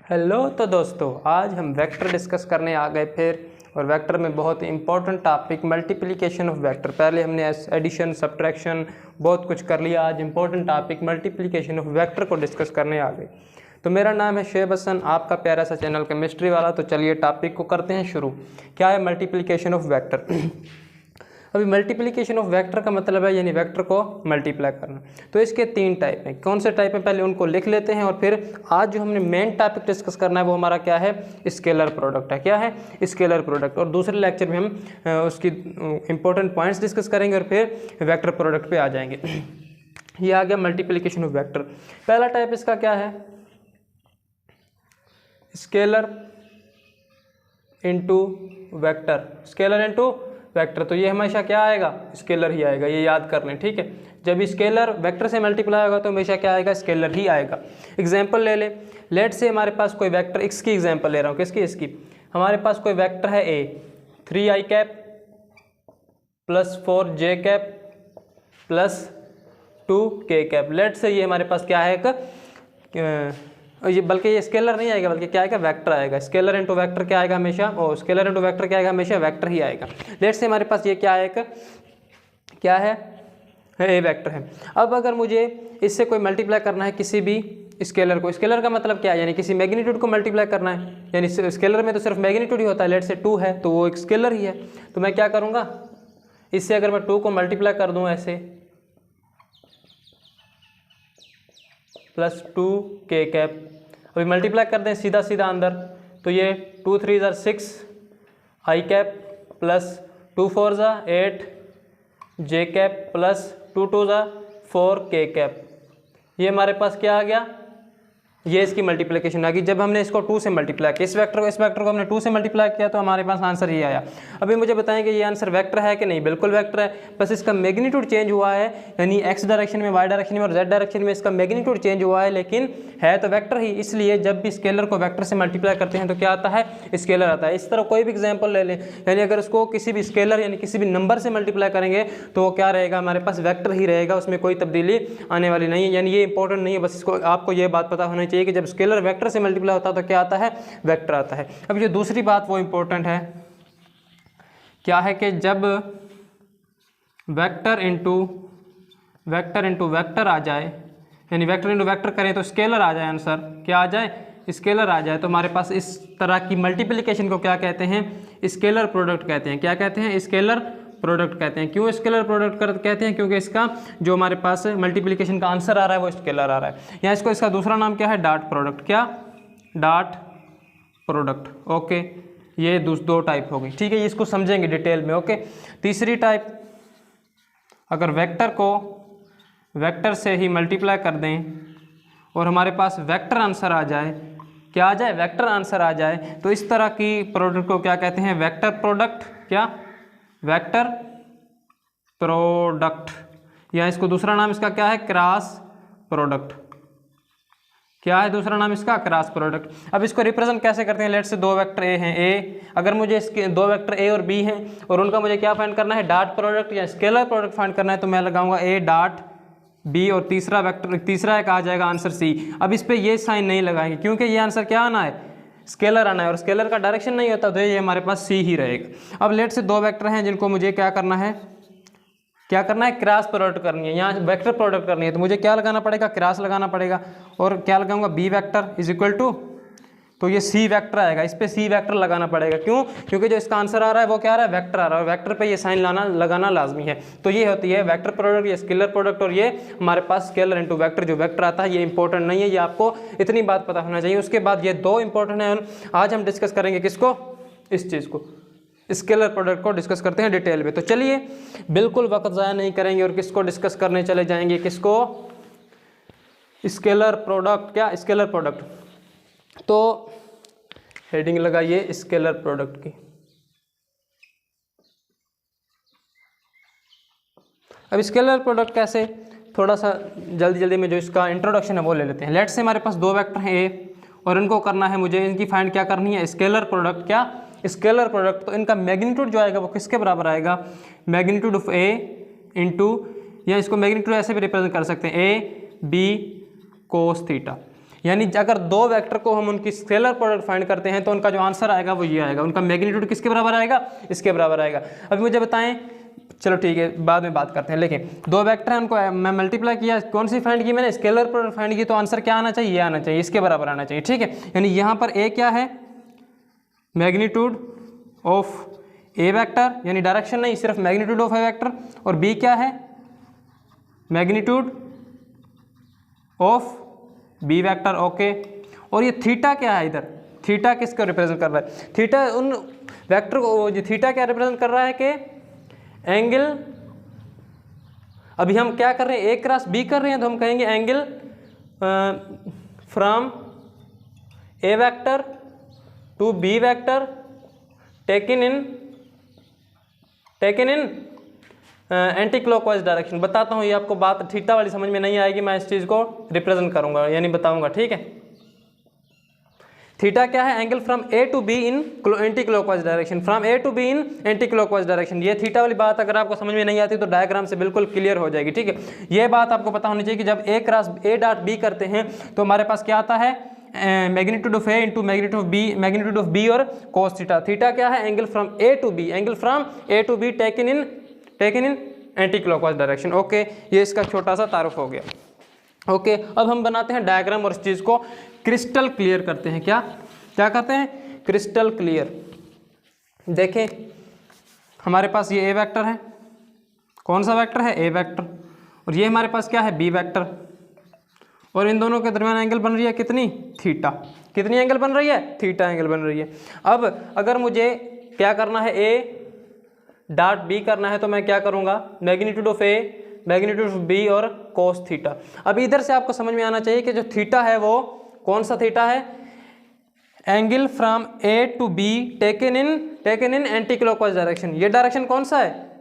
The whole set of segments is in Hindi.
हेलो तो दोस्तों, आज हम वेक्टर डिस्कस करने आ गए फिर। और वेक्टर में बहुत ही important topic multiplication of vector. पहले हमने एडिशन सब्ट्रैक्शन बहुत कुछ कर लिया, आज important topic multiplication of vector को डिस्कस करने आ गए। तो मेरा नाम है शेब हसन, आपका प्यारा सा चैनल केमिस्ट्री वाला। तो चलिए टॉपिक को करते हैं शुरू। क्या है मल्टीप्लिकेशन ऑफ वेक्टर? अभी मल्टीप्लिकेशन ऑफ वेक्टर का मतलब है यानी वेक्टर को मल्टीप्लाई करना। तो इसके तीन टाइप हैं। कौन से टाइप हैं पहले उनको लिख लेते हैं और फिर आज जो हमने मेन टॉपिक डिस्कस करना है वो हमारा क्या है, स्केलर प्रोडक्ट है। क्या है? Scalar product. और दूसरे लेक्चर में हम उसकी इंपॉर्टेंट पॉइंट्स डिस्कस करेंगे और फिर वेक्टर प्रोडक्ट पे आ जाएंगे। ये आ गया मल्टीप्लिकेशन ऑफ वेक्टर। पहला टाइप इसका क्या है, scalar into vector. Scalar into vector, तो ये हमेशा क्या आएगा, स्केलर ही आएगा। ये याद कर लें, ठीक है। जब स्केलर वेक्टर से मल्टीप्लाई होगा तो हमेशा क्या आएगा, स्केलर ही आएगा। एग्जांपल ले ले, लेट से हमारे पास कोई वेक्टर, एक्स की एग्जांपल ले रहा हूँ। किसकी? इसकी। हमारे पास कोई वेक्टर है a, 3i cap plus 4j cap plus 2k cap. Let से ये हमारे पास क्या है, ये बल्कि ये स्केलर नहीं आएगा, बल्कि क्या आएगा, वेक्टर आएगा। स्केलर इनटू वेक्टर क्या आएगा हमेशा, और स्केलर इनटू वेक्टर क्या आएगा हमेशा, वेक्टर ही आएगा। लेट से हमारे पास ये क्या है, क्या है, ए वेक्टर है। अब अगर मुझे इससे कोई मल्टीप्लाई करना है किसी भी स्केलर को, स्केलर का मतलब क्या है, यानी किसी मैग्नीट्यूड को मल्टीप्लाई करना है। यानी स्केलर में तो सिर्फ मैग्नीट्यूड ही होता है। लेट से 2 है तो वो एक स्केलर ही है। तो मैं क्या करूँगा, इससे अगर मैं 2 को मल्टीप्लाई कर दूँ ऐसे, प्लस 2k कैप, अभी मल्टीप्लाई कर दें सीधा सीधा अंदर, तो ये 2 3 ज़ा 6 i कैप प्लस 2 4 ज़ा 8 j कैप प्लस 2 2 ज़ा 4k कैप। ये हमारे पास क्या आ गया, ये इसकी मल्टीप्लिकेशन आ गई। जब हमने इसको 2 से मल्टीप्लाई किया, इस वेक्टर को हमने 2 से मल्टीप्लाई किया तो हमारे पास आंसर ये आया। अभी मुझे बताएं कि ये आंसर वेक्टर है कि नहीं? बिल्कुल वेक्टर है, बस इसका मैग्नीट्यूड चेंज हुआ है। यानी एक्स डायरेक्शन में, वाई डायरेक्शन में और जेड डायरेक्शन में इसका मैग्नीट्यूड चेंज हुआ है, लेकिन है तो वेक्टर ही। इसलिए जब भी स्केलर को वेक्टर से मल्टीप्लाई करते हैं तो क्या आता है, स्केलर आता है। इस तरह कोई भी एग्जाम्पल ले लें, यानी अगर उसको किसी भी स्केलर यानी किसी भी नंबर से मल्टीप्लाई करेंगे तो वो क्या रहेगा, हमारे पास वेक्टर ही रहेगा, उसमें कोई तब्दीली आने वाली नहीं है। यानी ये इंपॉर्टेंट नहीं है, बस इसको आपको ये बात पता होनी चाहिए कि जब स्केलर वेक्टर से मल्टीप्लाई होता है तो क्या आता है, वेक्टर आता है। अब ये दूसरी बात वो इंपॉर्टेंट है, क्या है कि जब वेक्टर इनटू वेक्टर आ जाए, यानी वेक्टर इनटू वेक्टर करें तो स्केलर आ जाए, आंसर क्या आ जाए, स्केलर आ जाए, तो हमारे पास इस तरह की मल्टीप्लिकेशन को क्या कहते हैं, स्केलर प्रोडक्ट कहते हैं। क्या कहते हैं, स्केलर प्रोडक्ट कहते हैं। क्यों स्केलर प्रोडक्ट कहते हैं? क्योंकि इसका जो हमारे पास मल्टीप्लिकेशन का आंसर आ रहा है वो स्केलर आ रहा है। यहाँ इसको, इसका दूसरा नाम क्या है, डॉट प्रोडक्ट। क्या? Dot product. ओके, ये दो टाइप हो गई, ठीक है। ये इसको समझेंगे डिटेल में। ओके, तीसरी टाइप, अगर वेक्टर को वेक्टर से ही मल्टीप्लाई कर दें और हमारे पास वेक्टर आंसर आ जाए, क्या आ जाए, वेक्टर आंसर आ जाए, तो इस तरह की प्रोडक्ट को क्या कहते हैं, वेक्टर प्रोडक्ट। क्या? Vector product. या इसको दूसरा नाम इसका क्या है, क्रॉस प्रोडक्ट। क्या है दूसरा नाम इसका, क्रॉस प्रोडक्ट। अब इसको रिप्रेजेंट कैसे करते हैं? लेट से दो वेक्टर ए हैं, ए, अगर मुझे इसके दो वेक्टर ए और बी हैं और उनका मुझे क्या फाइंड करना है, डॉट प्रोडक्ट या स्केलर प्रोडक्ट फाइंड करना है, तो मैं लगाऊंगा ए डॉट बी और तीसरा वेक्टर, तीसरा एक आ जाएगा आंसर सी। अब इस पर ये साइन नहीं लगाएंगे क्योंकि ये आंसर क्या आना है, स्केलर आना है, और स्केलर का डायरेक्शन नहीं होता तो ये हमारे पास सी ही रहेगा। अब लेट से दो वेक्टर हैं जिनको मुझे क्या करना है, क्रॉस प्रोडक्ट करनी है। यहाँ वेक्टर प्रोडक्ट करनी है तो मुझे क्या लगाना पड़ेगा, क्रॉस लगाना पड़ेगा। और क्या लगाऊंगा, b vector is equal to, तो ये सी वेक्टर आएगा, इस पे सी वेक्टर लगाना पड़ेगा। क्यों? क्योंकि जो इसका आंसर आ रहा है वो क्या आ रहा है, वेक्टर आ रहा है, और वेक्टर पे ये साइन लगाना लाजमी है। तो ये होती है वेक्टर प्रोडक्ट या स्केलर प्रोडक्ट। और ये हमारे पास स्केलर इनटू वेक्टर, जो वेक्टर आता है ये इंपॉर्टेंट नहीं है, ये आपको इतनी बात पता होना चाहिए। उसके बाद ये दो इंपॉर्टेंट है, आज हम डिस्कस करेंगे किसको, इस चीज़ को, स्केलर प्रोडक्ट को डिस्कस करते हैं डिटेल में। तो चलिए बिल्कुल वक्त ज़ाया नहीं करेंगे और किसको डिस्कस करने चले जाएंगे, किसको, स्केलर प्रोडक्ट। क्या? Scalar product. तो हेडिंग लगाइए स्केलर प्रोडक्ट की। अब स्केलर प्रोडक्ट कैसे, थोड़ा सा जल्दी में जो इसका इंट्रोडक्शन है वो ले लेते हैं। लेट से हमारे पास दो वेक्टर हैं ए और इनको करना है मुझे, इनकी फाइंड क्या करनी है, स्केलर प्रोडक्ट। क्या? Scalar product. तो इनका मैग्नीट्यूड जो आएगा वो किसके बराबर आएगा, मैग्नीट्यूड ऑफ ए इंटू, या इसको मैग्नीट्यूड ऐसे भी रिप्रेजेंट कर सकते हैं, ए बी कोस थीटा। यानी अगर दो वेक्टर को हम उनकी स्केलर प्रोडक्ट फाइंड करते हैं तो उनका जो आंसर आएगा वो ये आएगा, उनका मैग्नीट्यूड किसके बराबर आएगा, इसके बराबर आएगा। अभी मुझे बताएं, चलो ठीक है बाद में बात करते हैं, लेकिन दो वेक्टर हैं उनको मैं मल्टीप्लाई किया, कौन सी फाइंड की मैंने, स्केलर प्रोडक्ट फाइंड की, तो आंसर क्या आना चाहिए, ये आना चाहिए, इसके बराबर आना चाहिए। ठीक है, यानी यहाँ पर ए क्या है, मैग्नीट्यूड ऑफ ए वेक्टर, यानी डायरेक्शन नहीं, सिर्फ मैग्नीट्यूड ऑफ ए वेक्टर, और बी क्या है, magnitude of b vector. Okay, और ये थीटा क्या है, इधर थीटा किसको रिप्रेजेंट कर रहा है, थीटा उन वेक्टर को, जो थीटा क्या रिप्रेजेंट कर रहा है कि एंगल, अभी हम क्या कर रहे हैं, ए क्रॉस बी कर रहे हैं, तो हम कहेंगे angle from a vector to b vector taken in anti clockwise direction. बताता हूँ, ये आपको बात थीटा वाली समझ में नहीं आएगी, मैं इस चीज़ को रिप्रेजेंट करूँगा यानी बताऊँगा। ठीक है, थीटा क्या है, angle from A to b in anti clockwise direction, from A to b in anti clockwise direction. ये थीटा वाली बात अगर आपको समझ में नहीं आती तो डायग्राम से बिल्कुल क्लियर हो जाएगी। ठीक है, ये बात आपको पता होनी चाहिए कि जब a cross a dot b करते हैं तो हमारे पास क्या आता है, magnitude of A into magnitude of b और कोस थीटा। थीटा क्या है, angle from A to b, angle from A to b taken in anti clockwise direction. Okay, ये इसका छोटा सा तारुफ हो गया। ओके, अब हम बनाते हैं डायग्राम और इस चीज़ को क्रिस्टल क्लियर करते हैं। क्या करते हैं, क्रिस्टल क्लियर। देखें हमारे पास ये ए वेक्टर है, कौन सा वेक्टर है, ए वेक्टर, और ये हमारे पास क्या है, बी वेक्टर, और इन दोनों के दरमियान एंगल बन रही है कितनी, थीटा। कितनी एंगल बन रही है, थीटा एंगल बन रही है। अब अगर मुझे क्या करना है, ए डॉट बी करना है तो मैं क्या करूँगा, magnitude of a magnitude of b और कोस थीटा। अब इधर से आपको समझ में आना चाहिए कि जो थीटा है वो कौन सा थीटा है, angle from A to b taken in anti clockwise direction. ये डायरेक्शन कौन सा है,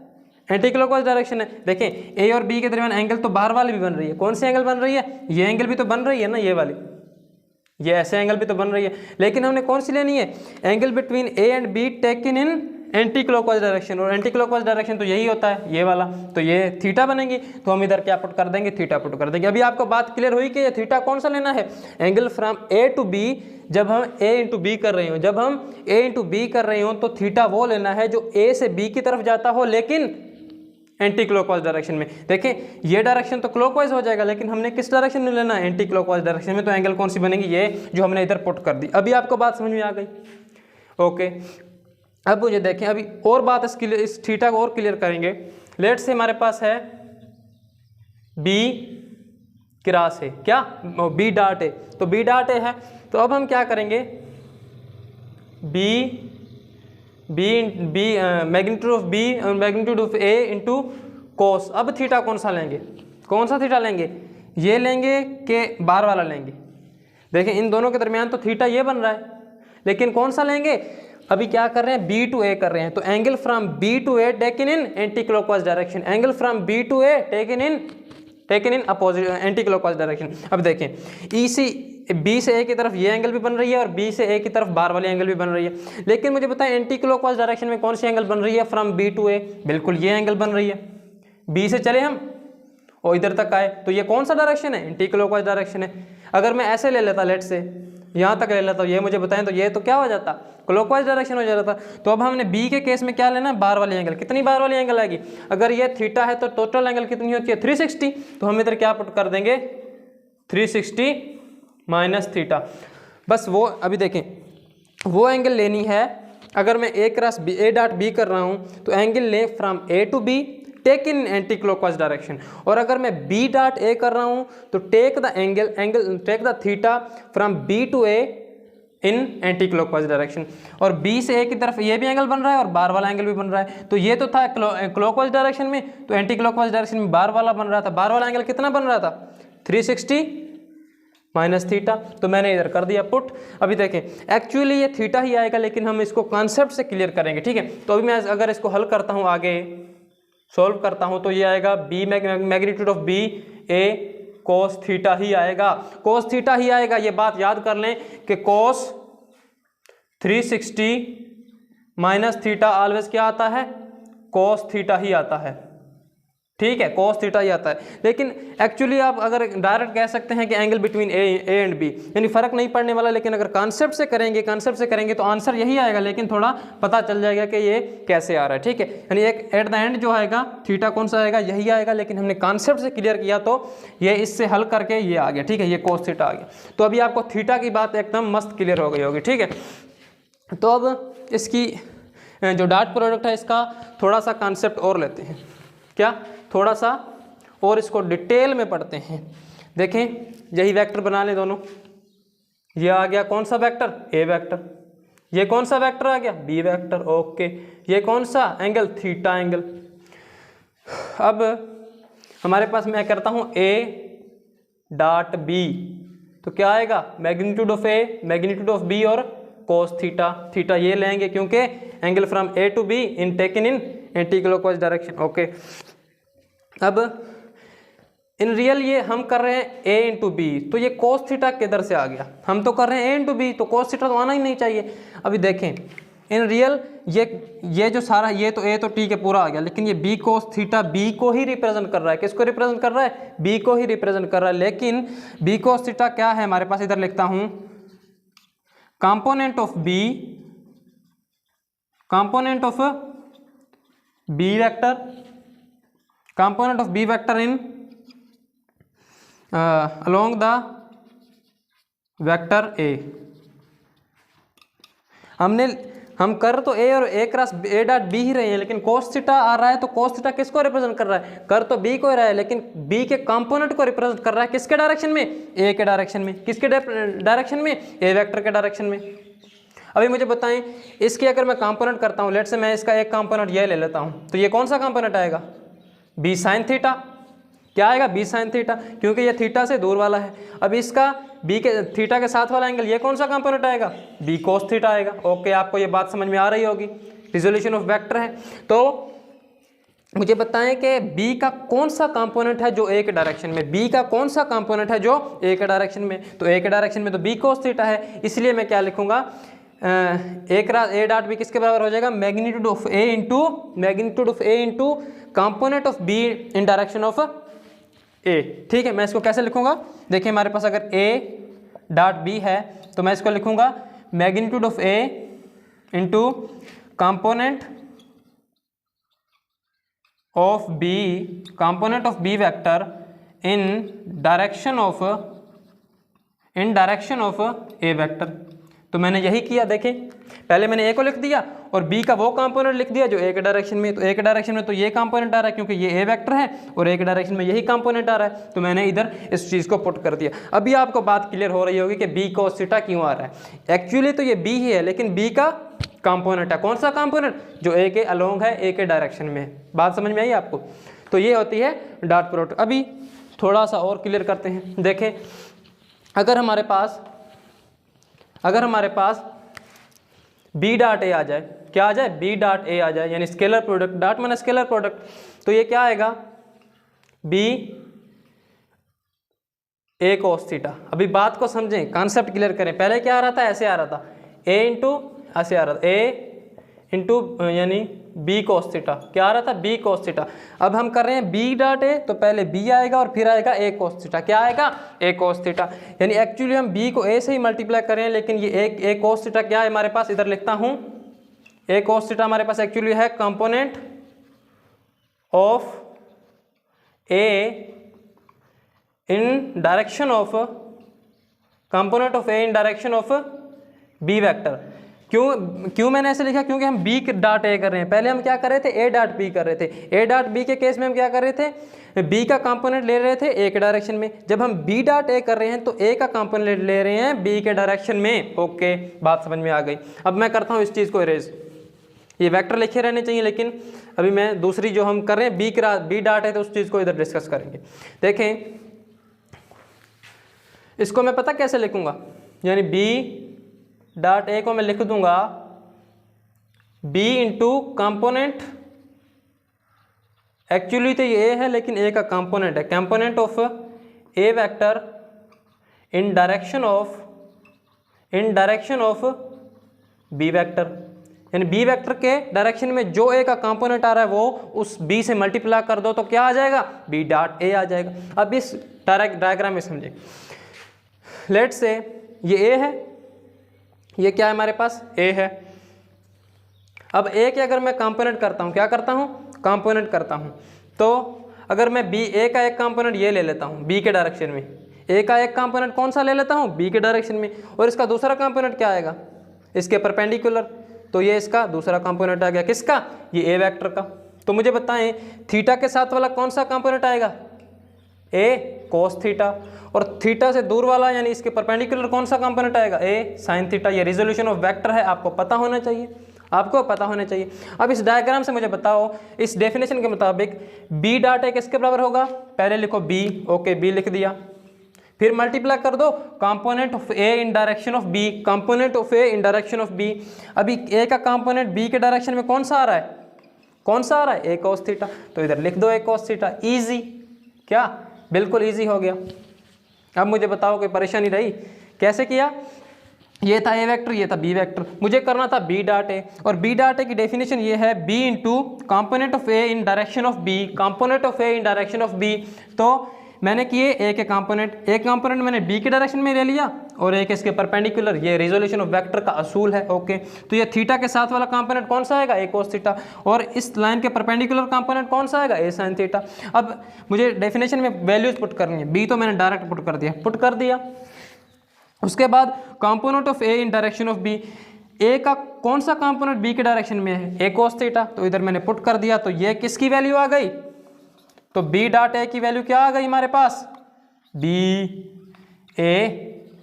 एंटी क्लॉकवाइज डायरेक्शन है। देखें ए और बी के दरमियान एंगल तो बाहर वाली भी बन रही है, कौन सी एंगल बन रही है, ये एंगल भी तो बन रही है ना, ये वाली, ये ऐसे एंगल भी तो बन रही है, लेकिन हमने कौन सी लेनी है, angle between a and B taken in anti clockwise direction, और एंटी क्लॉकवाइज डायरेक्शन तो यही होता है, ये वाला, तो ये थीटा बनेगी, तो हम इधर क्या पुट कर देंगे, थीटा पुट कर देंगे। अभी आपको बात क्लियर हुई कि ये थीटा कौन सा लेना है, angle from A to b. जब हम ए इंटू बी कर रहे हो, जब हम ए इंटू बी कर रहे हो तो थीटा वो लेना है जो ए से बी की तरफ जाता हो लेकिन एंटी क्लॉकवाइज डायरेक्शन में। देखें ये डायरेक्शन तो क्लॉकवाइज हो जाएगा, लेकिन हमने किस डायरेक्शन में लेना है, एंटी क्लॉकवाइज डायरेक्शन में, तो एंगल कौन सी बनेगी, ये जो हमने इधर पुट कर दी। अभी आपको बात समझ में आ गई। ओके, अब मुझे देखें, अभी और बात इस थीटा को और क्लियर करेंगे। लेट से हमारे पास है बी क्रॉस है, क्या बी डॉट ए, तो बी डॉट ए है, तो अब हम क्या करेंगे, मैग्नीट्यूड ऑफ बी और magnitude of A into cos. अब थीटा कौन सा लेंगे, कौन सा थीटा लेंगे, ये लेंगे कि बाहर वाला लेंगे। देखें इन दोनों के दरमियान तो थीटा ये बन रहा है, लेकिन कौन सा लेंगे, अभी क्या कर रहे हैं, बी टू ए कर रहे हैं, तो angle from b to a taken in anti clockwise direction, angle from b to a taken in opposite anti clockwise direction. अब देखें ई सी बी से ए की तरफ ये एंगल भी बन रही है और बी से ए की तरफ बाहर वाली एंगल भी बन रही है, लेकिन मुझे बताएं एंटी क्लॉकवाइज डायरेक्शन में कौन सी एंगल बन रही है, फ्रॉम बी टू ए, बिल्कुल ये एंगल बन रही है। बी से चले हम और इधर तक आए तो ये कौन सा डायरेक्शन है, एंटी क्लॉकवाइज डायरेक्शन है। अगर मैं ऐसे ले लेता, लेट से यहाँ तक ले लेता, ये मुझे बताएं, तो ये तो क्या हो जाता, क्लॉकवाइज डायरेक्शन हो जाता। तो अब हमने बी के केस में क्या लेना है, बाहर वाली एंगल। कितनी बाहर वाली एंगल आएगी, अगर ये थीटा है तो टोटल एंगल कितनी होती है, 360, तो हम इधर क्या पुट कर देंगे, 360 माइनस थीटा। बस वो अभी देखें वो एंगल लेनी है। अगर मैं A cross B, A dot B कर रहा हूँ तो एंगल ले from A to B take in anti clockwise direction, और अगर मैं बी डॉट ए कर रहा हूँ तो take the theta from b to a in anti clockwise direction, और बी से ए की तरफ ये भी एंगल बन रहा है और बाहर वाला एंगल भी बन रहा है। तो ये तो था क्लॉकवाइज डायरेक्शन में, तो एंटी क्लॉकवाइज डायरेक्शन में बाहर वाला बन रहा था, बाहर वाला एंगल कितना बन रहा था, 360 माइनस थीटा, तो मैंने इधर कर दिया पुट। अभी देखें एक्चुअली ये थीटा ही आएगा, लेकिन हम इसको कॉन्सेप्ट से क्लियर करेंगे, ठीक है। तो अभी मैं अगर इसको हल करता हूँ, आगे सॉल्व करता हूँ, तो ये आएगा B magnitude of B A cos theta ही आएगा, कोस थीटा ही आएगा। ये बात याद कर लें कि कोस 360 माइनस थीटा ऑलवेज क्या आता है, कोस थीटा ही आता है, ठीक है, cos थीटा ही आता है। लेकिन एक्चुअली आप अगर डायरेक्ट कह सकते हैं कि angle between a and b, यानी फर्क नहीं पड़ने वाला। लेकिन अगर कॉन्सेप्ट से करेंगे तो आंसर यही आएगा, लेकिन थोड़ा पता चल जाएगा कि ये कैसे आ रहा है। ठीक है, यानी एक एट द एंड जो आएगा थीटा कौन सा आएगा, यही आएगा। लेकिन हमने कॉन्सेप्ट से क्लियर किया तो ये इससे हल करके ये आ गया। ठीक है, ये cos थीटा आ गया। तो अभी आपको थीटा की बात एकदम मस्त क्लियर हो गई होगी। ठीक है, तो अब इसकी जो डॉट प्रोडक्ट है इसका थोड़ा सा कॉन्सेप्ट और लेते हैं। क्या, थोड़ा सा और इसको डिटेल में पढ़ते हैं। देखें, यही वेक्टर बना लें दोनों। ये आ गया कौन सा वेक्टर, ए वेक्टर। ये कौन सा वेक्टर आ गया, बी वेक्टर। ओके, ये कौन सा एंगल, थीटा एंगल। अब हमारे पास मैं करता हूँ ए डॉट बी, तो क्या आएगा, magnitude of a, magnitude of b और cos थीटा। थीटा ये लेंगे क्योंकि angle from A to b in taken in anti clockwise direction. Okay, अब इन रियल ये हम कर रहे हैं ए इंटू बी, तो ये cos थीटा किधर से आ गया, हम तो कर रहे हैं ए इंटू बी, तो cos थीटा तो आना ही नहीं चाहिए। अभी देखें इन रियल ये जो सारा ये तो ए तो ठीक है पूरा आ गया, लेकिन ये बी cos थीटा बी को ही रिप्रेजेंट कर रहा है। किसको रिप्रेजेंट कर रहा है, बी को ही रिप्रेजेंट कर रहा है। लेकिन बी cos थीटा क्या है हमारे पास, इधर लिखता हूं component of b, component of b vector, component of b vector in along the vector a. हम कर तो ए और a cross a dot b ही रहे हैं, लेकिन cos थीटा आ रहा है तो cos थीटा किसको रिप्रेजेंट कर रहा है, कर तो बी को ही रहा है, लेकिन बी के कंपोनेंट को रिप्रेजेंट कर रहा है किसके डायरेक्शन में, ए के डायरेक्शन में। किसके डायरेक्शन में, ए वेक्टर के डायरेक्शन में। अभी मुझे बताएं, इसकी अगर मैं कंपोनेंट करता हूं, लेट से मैं इसका एक कंपोनेंट ये ले लेता हूं, तो ये कौन सा कंपोनेंट आएगा, बी साइन थीटा। क्या आएगा, बी साइन थीटा, क्योंकि ये थीटा से दूर वाला है। अब इसका बी के थीटा के साथ वाला एंगल ये कौन सा कंपोनेंट आएगा, बी cos थीटा आएगा। ओके, आपको ये बात समझ में आ रही होगी, रिजोल्यूशन ऑफ वेक्टर है। तो मुझे बताएं कि बी का कौन सा कंपोनेंट है जो ए के डायरेक्शन में, बी का कौन सा कंपोनेंट है जो ए के डायरेक्शन में, तो ए के डायरेक्शन में तो बी cos थीटा है। इसलिए मैं क्या लिखूंगा, ए डॉट बी किसके बराबर हो जाएगा, magnitude of A into magnitude of A into component of B in direction of A. ठीक है, मैं इसको कैसे लिखूंगा, देखिए हमारे पास अगर ए डॉट बी है तो मैं इसको लिखूंगा magnitude of A into component of b, component of b vector in direction of a vector. तो मैंने यही किया। देखें, पहले मैंने ए को लिख दिया और बी का वो कंपोनेंट लिख दिया जो ए के डायरेक्शन में। तो ए के डायरेक्शन में तो ये कंपोनेंट आ रहा है क्योंकि ये ए वेक्टर है, और ए के डायरेक्शन में यही कंपोनेंट आ रहा है, तो मैंने इधर इस चीज़ को पुट कर दिया। अभी आपको बात क्लियर हो रही होगी कि बी cos थीटा क्यों आ रहा है। एक्चुअली तो ये बी ही है, लेकिन बी का कंपोनेंट है। कौन सा कंपोनेंट, जो ए के अलोंग है, ए के डायरेक्शन में। बात समझ में आई आपको। तो ये होती है डॉट प्रोडक्ट। अभी थोड़ा सा और क्लियर करते हैं। देखें, अगर हमारे पास बी डॉट ए आ जाए, क्या आ जाए, बी डॉट ए आ जाए, यानी स्केलर प्रोडक्ट, डॉट माने स्केलर प्रोडक्ट, तो ये क्या आएगा, बी ए cos थीटा। अभी बात को समझें, कॉन्सेप्ट क्लियर करें। पहले क्या आ रहा था, ऐसे आ रहा था, ए इंटू ऐसे आ रहा था, ए इंटू यानी बी cos थीटा। क्या आ रहा था, बी cos थीटा। अब हम कर रहे हैं बी डॉट ए, तो पहले बी आएगा और फिर आएगा ए cos थीटा। क्या आएगा, ए cos थीटा। यानी एक्चुअली हम बी को ए से ही मल्टीप्लाई कर रहे हैं, लेकिन ये ए cos थीटा क्या है हमारे पास, इधर लिखता हूँ, ए cos थीटा हमारे पास एक्चुअली है component of A in direction of b vector. क्यों मैंने ऐसे लिखा, क्योंकि हम बी डॉट ए कर रहे हैं। पहले हम क्या कर रहे थे, ए डॉट बी कर रहे थे। ए डॉट बी के केस में हम क्या कर रहे थे, बी का कंपोनेंट ले रहे थे ए के डायरेक्शन में। जब हम बी डॉट ए कर रहे हैं तो ए का कंपोनेंट ले रहे हैं बी के डायरेक्शन में। ओके, बात समझ में आ गई। अब मैं करता हूँ इस चीज़ को इरेज। ये वेक्टर लिखे रहने चाहिए, लेकिन अभी मैं दूसरी जो हम कर रहे हैं बी डॉट है, तो उस चीज़ को इधर डिस्कस करेंगे। देखें, इसको मैं पता कैसे लिखूंगा, यानी बी डॉट ए को मैं लिख दूंगा बी इंटू कंपोनेंट, एक्चुअली तो ये ए है लेकिन ए का कंपोनेंट है, component of a vector in direction of b vector. यानी बी वेक्टर के डायरेक्शन में जो ए का कंपोनेंट आ रहा है वो उस बी से मल्टीप्लाई कर दो तो क्या आ जाएगा, बी डॉट ए आ जाएगा। अब इस डायग्राम में समझे, लेट्स से ये ए है, ये क्या है हमारे पास, ए है। अब ए के अगर मैं कंपोनेंट करता हूँ, क्या करता हूँ, कंपोनेंट करता हूँ, तो अगर मैं बी ए का एक कंपोनेंट ये ले लेता हूँ बी के डायरेक्शन में, ए का एक कंपोनेंट कौन सा ले लेता हूँ, बी के डायरेक्शन में, और इसका दूसरा कंपोनेंट क्या आएगा, इसके परपेंडिकुलर, तो ये इसका दूसरा कंपोनेंट आ गया, किसका, ये ए वेक्टर का। तो मुझे बताएं थीटा के साथ वाला कौन सा कंपोनेंट आएगा, ए कोस थीटा, और थीटा से दूर वाला यानी इसके परपेंडिकुलर कौन सा कंपोनेंट आएगा, ए साइन थीटा। ये रिजोल्यूशन ऑफ वेक्टर है, आपको पता होना चाहिए, आपको पता होना चाहिए। अब इस डायग्राम से मुझे बताओ, इस डेफिनेशन के मुताबिक बी डॉट ए किसके बराबर होगा, पहले लिखो बी, ओके बी लिख दिया, फिर मल्टीप्लाई कर दो component of A in direction of b, component of A in direction of b. अभी ए का कंपोनेंट बी के डायरेक्शन में कौन सा आ रहा है, कौन सा आ रहा है, ए कोस थीटा, तो इधर लिख दो ए कोस थीटा, इजी, क्या, बिल्कुल इजी हो गया। अब मुझे बताओ कोई परेशानी रही, कैसे किया, ये था ए वेक्टर, ये था बी वेक्टर, मुझे करना था बी डॉट ए, और बी डॉट ए की डेफिनेशन ये है b into component of A in direction of b, component of A in direction of b. तो मैंने किए ए के कंपोनेंट, एक कंपोनेंट मैंने बी के डायरेक्शन में ले लिया और एक इसके परपेंडिकुलर, ये रिजोल्यूशन ऑफ वेक्टर का असूल है, ओके। तो ये थीटा के साथ वाला कंपोनेंट कौन सा आएगा, ए कोस थीटा, और इस लाइन के परपेंडिकुलर कंपोनेंट कौन सा आएगा, ए साइन थीटा। अब मुझे डेफिनेशन में वैल्यूज पुट करनी है, बी तो मैंने डायरेक्ट पुट कर दिया। उसके बाद component of A in direction of B, A का कौन सा कंपोनेंट बी के डायरेक्शन में है, ए कोस थीटा, तो इधर मैंने पुट कर दिया, तो ये किसकी वैल्यू आ गई, तो बी डॉट ए की वैल्यू क्या आ गई हमारे पास, B A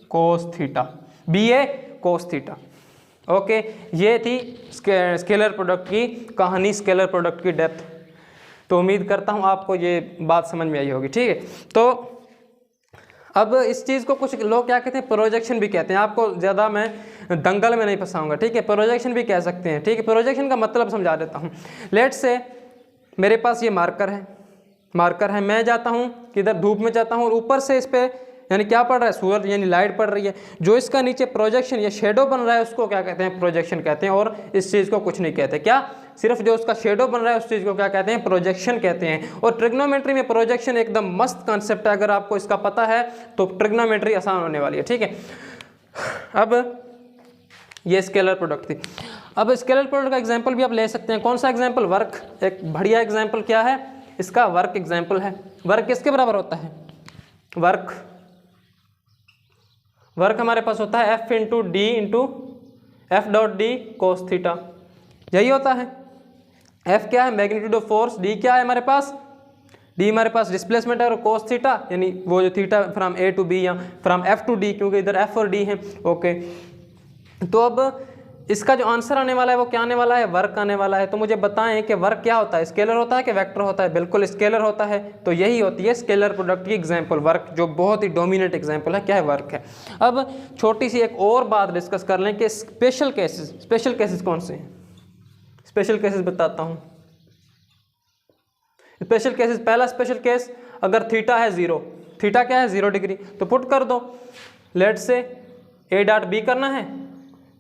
cos theta, B A cos theta, okay. ये थी स्केलर प्रोडक्ट की कहानी, स्केलर प्रोडक्ट की डेप्थ। तो उम्मीद करता हूँ आपको ये बात समझ में आई होगी, ठीक है। तो अब इस चीज़ को कुछ लोग क्या कहते हैं, प्रोजेक्शन भी कहते हैं, आपको ज़्यादा मैं दंगल में नहीं फंसाऊंगा, ठीक है, प्रोजेक्शन भी कह सकते हैं, ठीक है। प्रोजेक्शन का मतलब समझा देता हूँ। लेट्स से मेरे पास ये मार्कर है, मैं जाता हूँ किधर, धूप में जाता हूँ, और ऊपर से इस पर यानी क्या पड़ रहा है, सूरज यानी लाइट पड़ रही है, जो इसका नीचे प्रोजेक्शन या शेडो बन रहा है उसको क्या कहते हैं, प्रोजेक्शन कहते हैं, और इस चीज़ को कुछ नहीं कहते, क्या, सिर्फ जो उसका शेडो बन रहा है उस चीज़ को क्या कहते हैं, प्रोजेक्शन कहते हैं। और ट्रिग्नोमेट्री में प्रोजेक्शन एकदम मस्त कॉन्सेप्ट है, अगर आपको इसका पता है तो ट्रिग्नोमेट्री आसान होने वाली है, ठीक है। अब ये स्केलर प्रोडक्ट थी। अब स्केलर प्रोडक्ट का एग्जाम्पल भी आप ले सकते हैं, कौन सा एग्जाम्पल, वर्क, एक बढ़िया एग्जाम्पल क्या है इसका, वर्क एग्जाम्पल है। वर्क किसके बराबर होता है, वर्क हमारे पास होता है F into D into F dot d cos theta, यही होता है। एफ क्या है, मैग्नीट्यूड ऑफ फोर्स, डी क्या है हमारे पास, डी हमारे पास डिस्प्लेसमेंट है, और कोस थीटा यानी वो जो theta from A to b या फ्रॉम एफ टू डी, क्योंकि इधर एफ और डी है, ओके। तो अब इसका जो आंसर आने वाला है वो क्या आने वाला है, वर्क आने वाला है। तो मुझे बताएं कि वर्क क्या होता है, स्केलर होता है कि वेक्टर होता है, बिल्कुल स्केलर होता है। तो यही होती है स्केलर प्रोडक्ट की एग्जांपल, वर्क, जो बहुत ही डोमिनेंट एग्जांपल है, क्या है, वर्क है। अब छोटी सी एक और बात डिस्कस कर लें कि स्पेशल केसेस कौन से हैं। स्पेशल केसेस बताता हूँ। स्पेशल केसेस, पहला स्पेशल केस, अगर थीटा है 0, थीटा क्या है 0 डिग्री, तो पुट कर दो, लेट से ए डॉट बी करना है,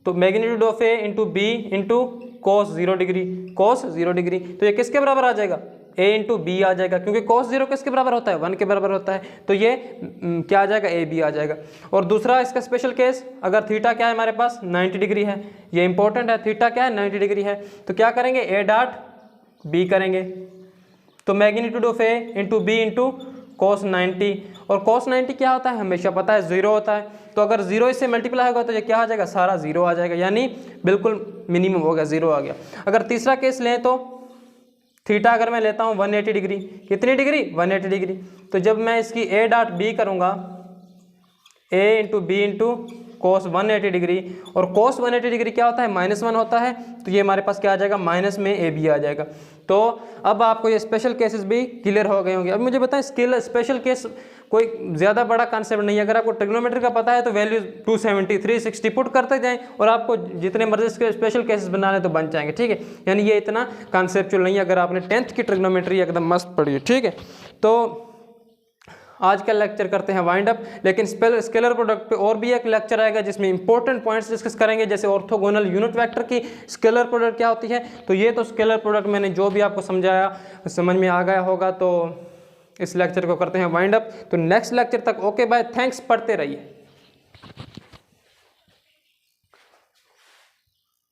तो magnitude of A into B into cos 0 degree, cos 0 degree, तो ये किसके बराबर आ जाएगा, ए इंटू बी आ जाएगा, क्योंकि कोस 0 किसके बराबर होता है, 1 के बराबर होता है, तो ये क्या आ जाएगा, ए बी आ जाएगा। और दूसरा इसका स्पेशल केस, अगर थीटा क्या है हमारे पास 90 डिग्री है, ये इंपॉर्टेंट है, थीटा क्या है 90 डिग्री है, तो क्या करेंगे, ए डॉट बी करेंगे, तो magnitude of A into B into cos 90, और कोस 90 क्या होता है, हमेशा पता है 0 होता है, तो अगर 0 इससे मल्टीप्लाई होगा तो ये क्या आ जाएगा, सारा 0 आ जाएगा, यानी बिल्कुल मिनिमम हो गया, 0 आ गया। अगर तीसरा केस लें तो थीटा अगर मैं लेता हूँ 180 डिग्री, कितनी डिग्री, 180 डिग्री, तो जब मैं इसकी ए डॉट बी करूँगा, A into B into cos 180 degree, और कोस 180 डिग्री क्या होता है, -1 होता है, तो ये हमारे पास क्या आ जाएगा, माइनस में ए बी आ जाएगा। तो अब आपको ये स्पेशल केसेस भी क्लियर हो गए होंगे। अब मुझे बताएं, स्पेशल केस कोई ज़्यादा बड़ा कॉन्सेप्ट नहीं है, अगर आपको ट्रिग्नोमेट्री का पता है तो वैल्यू 270, 360 पुट करते जाएं, और आपको जितने मर्जी के स्पेशल केसेस बनाने तो बन जाएंगे, ठीक है। यानी ये इतना कॉन्सेप्चुअल नहीं है, अगर आपने 10th की ट्रिग्नोमेट्री एकदम मस्त पढ़ी है, ठीक है। तो आज का लेक्चर करते हैं वाइंड अप, लेकिन स्केलर प्रोडक्ट पे और भी एक लेक्चर आएगा जिसमें इंपॉर्टेंट पॉइंट्स डिस्कस करेंगे, जैसे ऑर्थोगोनल यूनिट वेक्टर की स्केलर प्रोडक्ट क्या होती है। तो ये तो स्केलर प्रोडक्ट मैंने जो भी आपको समझाया समझ में आ गया होगा। तो इस लेक्चर को करते हैं वाइंड अप। तो नेक्स्ट लेक्चर तक ओके बाय, थैंक्स, पढ़ते रहिए।